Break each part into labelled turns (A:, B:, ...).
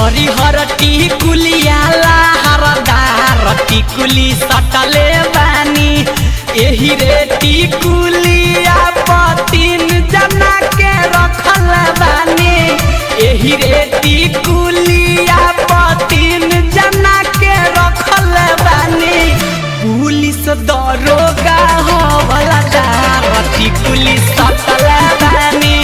A: हरिहर टिकुलिया लहरदार टिकुली सटले बानी एही रे टिकुलिया तीन जना के रखल बानी एही रे टिकुलिया तीन जना के रखल बानी पुलिस दरोगा हवलदार टिकुली सटल बानी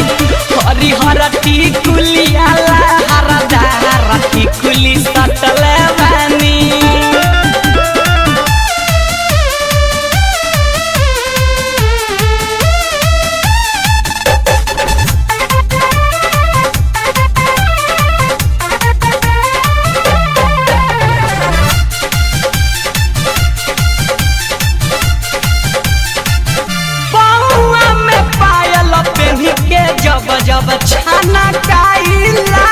A: हरिहर टिकुलिया लहरदार टिकुली सटल बानी जब छाना काइला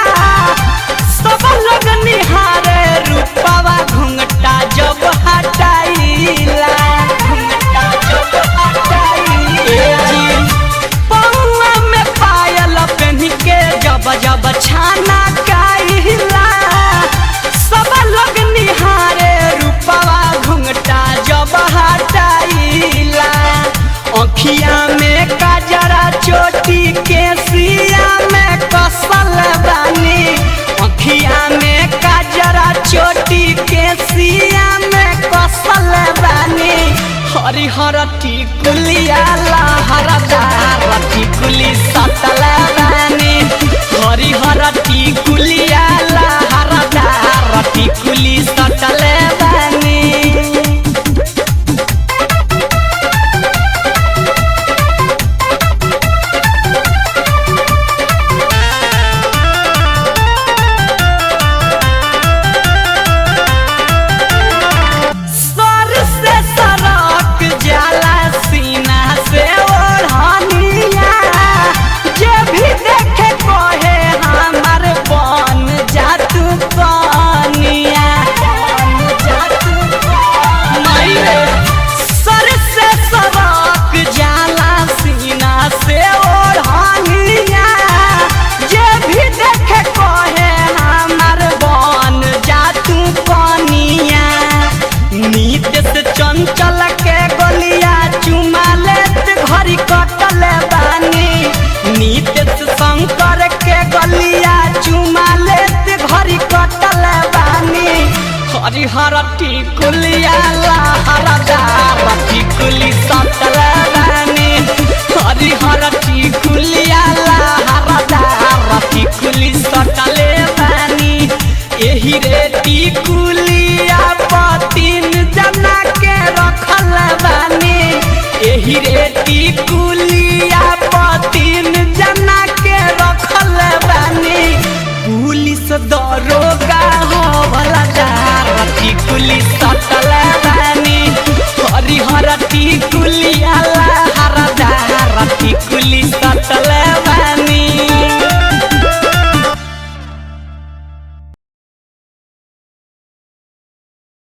A: सब लोग निहारे रूपवा घुंघटा जब हटाइला घुंघटा जब हटाइला पौआ में पायल पहन के जब जब छाना काइला सब लोग निहारे रूपवा घुंघटा जब हटाइला अखिया में काजरा चोटी के सिया में कसल बानी अखिया में काजरा चोटी के सिया में कसल बानी हरिहर टिकुलिया लहरदार टिकुली सटल बानी हरिहर टिकुलिया लहरदार टिकुली सटल बानी चंचल के गोलिया चुमा लेत घड़ी कटल बानी नीतीश शंकर के गोलिया चुमा लेत घड़ी कटल बानी हरिहर टिकुलिया लहरदार टिकुली सटल बानी हरिहर टिकुलिया लहरदार टिकुली सटल बानी एही रे टिकुलिया तीन जना के रखल बानी एही रे टिकुलिया तीन जना के रखल बानी पुलिस दरोगा